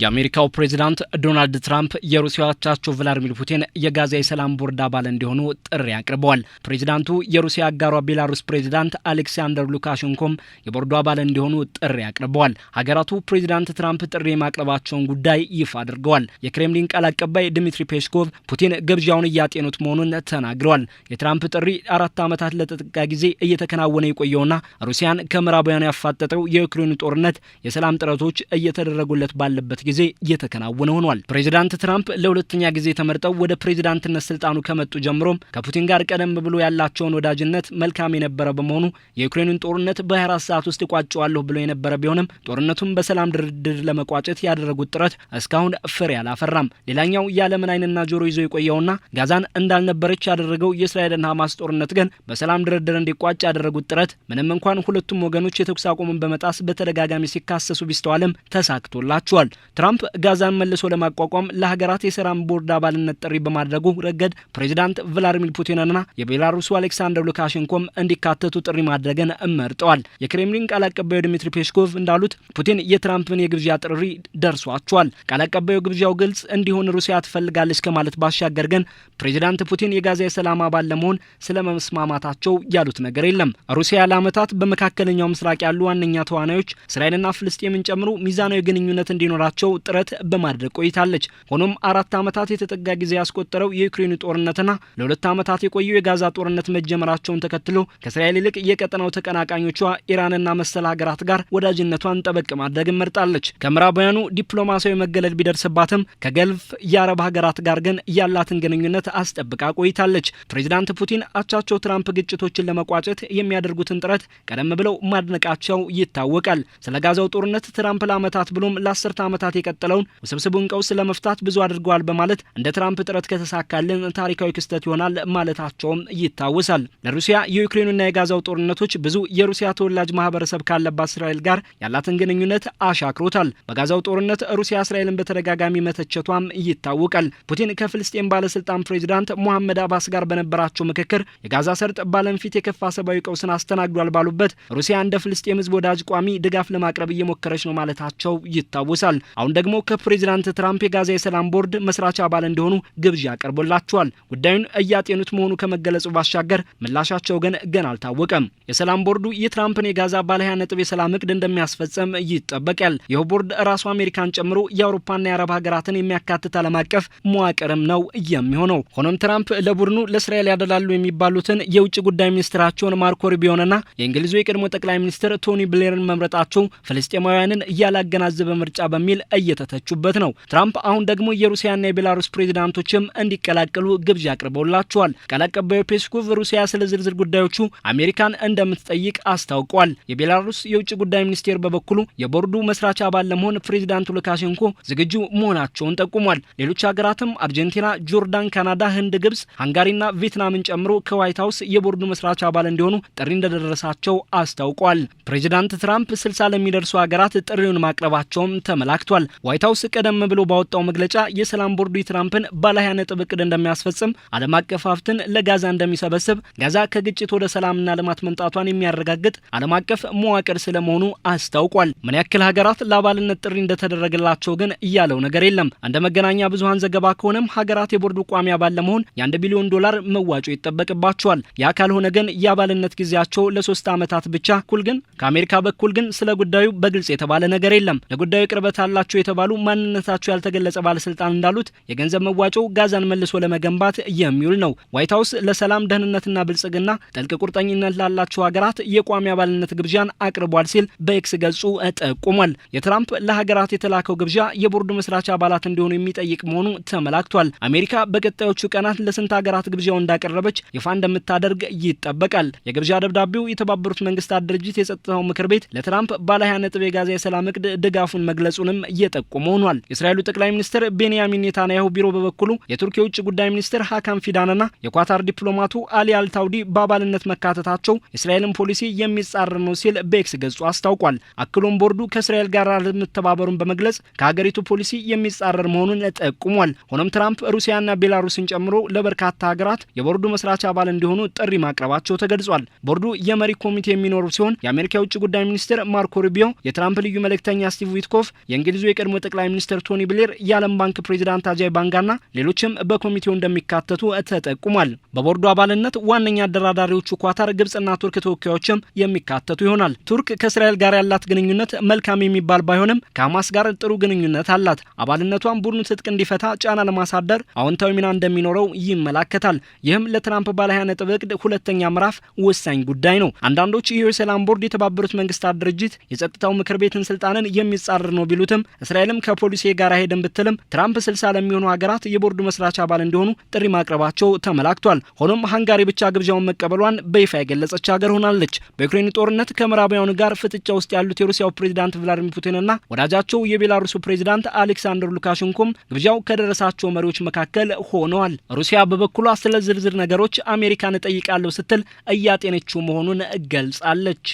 የአሜሪካው ፕሬዝዳንት ዶናልድ ትራምፕ የሩሲያው አቻቸው ቭላዲሚር ፑቲን የጋዛ የሰላም ቦርድ አባል እንዲሆኑ ጥሪ አቅርበዋል። ፕሬዝዳንቱ የሩሲያ አጋሯ ቤላሩስ ፕሬዝዳንት አሌክሳንደር ሉካሼንኮም የቦርዱ አባል እንዲሆኑ ጥሪ አቅርበዋል። ሀገራቱ ፕሬዝዳንት ትራምፕ ጥሪ የማቅረባቸውን ጉዳይ ይፋ አድርገዋል። የክሬምሊን ቃል አቀባይ ድሚትሪ ፔስኮቭ ፑቲን ግብዣውን እያጤኑት መሆኑን ተናግረዋል። የትራምፕ ጥሪ 4 ዓመታት ለተጠጋ ጊዜ እየተከናወነ የቆየውና ሩሲያን ከምዕራባውያኑ ያፋጠጠው የዩክሬኑ ጦርነት የሰላም ጥረቶች እየተደረጉለት ባለበት ጊዜ እየተከናወነ ሆኗል። ፕሬዝዳንት ትራምፕ ለሁለተኛ ጊዜ ተመርጠው ወደ ፕሬዝዳንትነት ስልጣኑ ከመጡ ጀምሮም ከፑቲን ጋር ቀደም ብሎ ያላቸውን ወዳጅነት መልካም የነበረ በመሆኑ የዩክሬኑን ጦርነት በ24 ሰዓት ውስጥ ቋጨዋለሁ ብሎ የነበረ ቢሆንም ጦርነቱን በሰላም ድርድር ለመቋጨት ያደረጉት ጥረት እስካሁን ፍሬ አላፈራም። ሌላኛው የዓለምን ዓይንና ጆሮ ይዞ የቆየውና ጋዛን እንዳልነበረች ያደረገው የእስራኤልና ሐማስ ጦርነት ግን በሰላም ድርድር እንዲቋጭ ያደረጉት ጥረት ምንም እንኳን ሁለቱም ወገኖች የተኩስ አቁምን በመጣስ በተደጋጋሚ ሲካሰሱ ቢስተዋልም ተሳክቶላቸዋል። ትራምፕ ጋዛን መልሶ ለማቋቋም ለሀገራት የሰላም ቦርድ አባልነት ጥሪ በማድረጉ ረገድ ፕሬዝዳንት ቭላዲሚር ፑቲንና የቤላሩሱ አሌክሳንደር ሉካሼንኮም እንዲካተቱ ጥሪ ማድረግን መርጠዋል። የክሬምሊን ቃል አቀባዩ ድሚትሪ ፔስኮቭ እንዳሉት ፑቲን የትራምፕን የግብዣ ጥሪ ደርሷቸዋል። ቃል አቀባዩ ግብዣው ግልጽ እንዲሆን ሩሲያ ትፈልጋለች ከማለት ባሻገር ግን ፕሬዝዳንት ፑቲን የጋዛ የሰላም አባል ለመሆን ስለመስማማታቸው ያሉት ነገር የለም። ሩሲያ ለዓመታት በመካከለኛው ምስራቅ ያሉ ዋነኛ ተዋናዮች እስራኤልና ፍልስጤምን ጨምሮ ሚዛናዊ ግንኙነት እንዲኖራቸው ጥረት በማድረግ ቆይታለች። ሆኖም 4 ዓመታት የተጠጋ ጊዜ ያስቆጠረው የዩክሬኑ ጦርነትና ለ2 ዓመታት የቆየው የጋዛ ጦርነት መጀመራቸውን ተከትሎ ከእስራኤል ይልቅ የቀጠናው ተቀናቃኞቿ ኢራንና መሰል ሀገራት ጋር ወዳጅነቷን ጠበቅ ማድረግ መርጣለች። ከምዕራባውያኑ ዲፕሎማሲያዊ መገለል ቢደርስባትም ከገልፍ የአረብ ሀገራት ጋር ግን ያላትን ግንኙነት አስጠብቃ ቆይታለች። ፕሬዝዳንት ፑቲን አቻቸው ትራምፕ ግጭቶችን ለመቋጨት የሚያደርጉትን ጥረት ቀደም ብለው ማድነቃቸው ይታወቃል። ስለ ጋዛው ጦርነት ትራምፕ ለዓመታት ብሎም ለ10 ዓመታት የቀጠለውን ውስብስቡን ቀውስ ለመፍታት ብዙ አድርገዋል በማለት እንደ ትራምፕ ጥረት ከተሳካልን ታሪካዊ ክስተት ይሆናል ማለታቸውም ይታወሳል። ለሩሲያ የዩክሬኑና የጋዛው ጦርነቶች ብዙ የሩሲያ ተወላጅ ማህበረሰብ ካለባት እስራኤል ጋር ያላትን ግንኙነት አሻክሮታል። በጋዛው ጦርነት ሩሲያ እስራኤልን በተደጋጋሚ መተቸቷም ይታወቃል። ፑቲን ከፍልስጤም ባለስልጣን ፕሬዝዳንት ሞሐመድ አባስ ጋር በነበራቸው ምክክር የጋዛ ሰርጥ በዓለም ፊት የከፋ ሰብአዊ ቀውስን አስተናግዷል ባሉበት ሩሲያ እንደ ፍልስጤም ህዝብ ወዳጅ ቋሚ ድጋፍ ለማቅረብ እየሞከረች ነው ማለታቸው ይታወሳል። አሁን ደግሞ ከፕሬዝዳንት ትራምፕ የጋዛ የሰላም ቦርድ መስራች አባል እንዲሆኑ ግብዣ ቀርቦላቸዋል። ጉዳዩን እያጤኑት መሆኑ ከመገለጹ ባሻገር ምላሻቸው ግን ገና አልታወቀም። የሰላም ቦርዱ የትራምፕን የጋዛ ባለ 20 ነጥብ የሰላም እቅድ እንደሚያስፈጽም ይጠበቃል። ይህ ቦርድ ራሱ አሜሪካን ጨምሮ የአውሮፓና የአረብ ሀገራትን የሚያካትት ዓለም አቀፍ መዋቅርም ነው የሚሆነው። ሆኖም ትራምፕ ለቡድኑ ለእስራኤል ያደላሉ የሚባሉትን የውጭ ጉዳይ ሚኒስትራቸውን ማርኮ ሩቢዮንና የእንግሊዙ የቀድሞ ጠቅላይ ሚኒስትር ቶኒ ብሌርን መምረጣቸው ፍልስጤማውያንን ያላገናዘበ ምርጫ በሚል እየተተቹበት ነው። ትራምፕ አሁን ደግሞ የሩሲያና የቤላሩስ ፕሬዝዳንቶችም እንዲቀላቀሉ ግብዣ አቅርበውላቸዋል። ቃል አቀባዩ ፔስኮቭ ሩሲያ ስለ ዝርዝር ጉዳዮቹ አሜሪካን እንደምትጠይቅ አስታውቋል። የቤላሩስ የውጭ ጉዳይ ሚኒስቴር በበኩሉ የቦርዱ መስራች አባል ለመሆን ፕሬዝዳንቱ ሉካሼንኮ ዝግጁ መሆናቸውን ጠቁሟል። ሌሎች ሀገራትም አርጀንቲና፣ ጆርዳን፣ ካናዳ፣ ህንድ፣ ግብጽ፣ ሃንጋሪና ቪየትናምን ጨምሮ ከዋይት ሀውስ የቦርዱ መስራች አባል እንዲሆኑ ጥሪ እንደደረሳቸው አስታውቋል። ፕሬዝዳንት ትራምፕ 60 ለሚደርሱ ሀገራት ጥሪውን ማቅረባቸውም ተመላክቷል። ዋይት ሀውስ ቀደም ብሎ ባወጣው መግለጫ የሰላም ቦርዱ የትራምፕን ባለ 20 ነጥብ እቅድ እንደሚያስፈጽም፣ ዓለም አቀፍ ሀብትን ለጋዛ እንደሚሰበስብ፣ ጋዛ ከግጭት ወደ ሰላምና ልማት መምጣቷን የሚያረጋግጥ ዓለም አቀፍ መዋቅር ስለመሆኑ አስታውቋል። ምን ያክል ሀገራት ለአባልነት ጥሪ እንደተደረገላቸው ግን እያለው ነገር የለም። እንደ መገናኛ ብዙሃን ዘገባ ከሆነም ሀገራት የቦርዱ ቋሚ አባል ለመሆን የ$1 ቢሊዮን መዋጮ ይጠበቅባቸዋል። ያ ካልሆነ ግን የአባልነት ጊዜያቸው ለ3 ዓመታት ብቻ። ግን ከአሜሪካ በኩል ግን ስለ ጉዳዩ በግልጽ የተባለ ነገር የለም። ለጉዳዩ ቅርበት አላቸው የተባሉ ማንነታቸው ያልተገለጸ ባለስልጣን እንዳሉት የገንዘብ መዋጮው ጋዛን መልሶ ለመገንባት የሚውል ነው። ዋይት ሀውስ ለሰላም ደህንነትና ብልጽግና ጥልቅ ቁርጠኝነት ላላቸው ሀገራት የቋሚ አባልነት ግብዣን አቅርቧል ሲል በኤክስ ገጹ ጠቁሟል። የትራምፕ ለሀገራት የተላከው ግብዣ የቦርዱ መስራች አባላት እንዲሆኑ የሚጠይቅ መሆኑ ተመላክቷል። አሜሪካ በቀጣዮቹ ቀናት ለስንት ሀገራት ግብዣው እንዳቀረበች ይፋ እንደምታደርግ ይጠበቃል። የግብዣ ደብዳቤው የተባበሩት መንግስታት ድርጅት የጸጥታው ምክር ቤት ለትራምፕ ባለ 20 ነጥብ የጋዛ የሰላም እቅድ ድጋፉን መግለጹንም እየጠቆመ ሆኗል። የእስራኤሉ ጠቅላይ ሚኒስትር ቤንያሚን ኔታንያሁ ቢሮ በበኩሉ የቱርክ የውጭ ጉዳይ ሚኒስትር ሀካም ፊዳንና የኳታር ዲፕሎማቱ አሊ አልታውዲ በአባልነት መካተታቸው የእስራኤልን ፖሊሲ የሚጻረር ነው ሲል በኤክስ ገጹ አስታውቋል። አክሎም ቦርዱ ከእስራኤል ጋር ለመተባበሩን በመግለጽ ከሀገሪቱ ፖሊሲ የሚጻረር መሆኑን ጠቁሟል። ሆኖም ትራምፕ ሩሲያና ቤላሩስን ጨምሮ ለበርካታ ሀገራት የቦርዱ መስራች አባል እንዲሆኑ ጥሪ ማቅረባቸው ተገልጿል። ቦርዱ የመሪ ኮሚቴ የሚኖሩ ሲሆን የአሜሪካ የውጭ ጉዳይ ሚኒስትር ማርኮ ሩቢዮ፣ የትራምፕ ልዩ መልእክተኛ ስቲቭ ዊትኮፍ፣ የእንግሊዙ የቀድሞ ጠቅላይ ሚኒስትር ቶኒ ብሌር፣ የዓለም ባንክ ፕሬዚዳንት አጃይ ባንጋና ሌሎችም በኮሚቴው እንደሚካተቱ ተጠቁሟል። በቦርዱ አባልነት ዋነኛ አደራዳሪዎቹ ኳታር፣ ግብጽና ቱርክ ተወካዮችም የሚካተቱ ይሆናል። ቱርክ ከእስራኤል ጋር ያላት ግንኙነት መልካም የሚባል ባይሆንም ከሐማስ ጋር ጥሩ ግንኙነት አላት። አባልነቷን ቡድኑ ትጥቅ እንዲፈታ ጫና ለማሳደር አዎንታዊ ሚና እንደሚኖረው ይመላከታል። ይህም ለትራምፕ ባለ 20 ነጥብ እቅድ ሁለተኛ ምዕራፍ ወሳኝ ጉዳይ ነው። አንዳንዶች ይህ የሰላም ቦርድ የተባበሩት መንግስታት ድርጅት የጸጥታው ምክር ቤትን ስልጣንን የሚጻረር ነው ቢሉትም እስራኤልም ከፖሊሲ ጋር ሄደን ብትልም ትራምፕ 60 ለሚሆኑ ሀገራት የቦርዱ መስራች አባል እንዲሆኑ ጥሪ ማቅረባቸው ተመላክቷል። ሆኖም ሃንጋሪ ብቻ ግብዣውን መቀበሏን በይፋ የገለጸች ሀገር ሆናለች። በዩክሬን ጦርነት ከምዕራባውያኑ ጋር ፍጥጫ ውስጥ ያሉት የሩሲያው ፕሬዚዳንት ቭላዲሚር ፑቲንና ወዳጃቸው የቤላሩሱ ፕሬዚዳንት አሌክሳንደር ሉካሼንኮም ግብዣው ከደረሳቸው መሪዎች መካከል ሆነዋል። ሩሲያ በበኩሏ ስለ ዝርዝር ነገሮች አሜሪካን እጠይቃለሁ ስትል እያጤነችው መሆኑን ገልጻለች።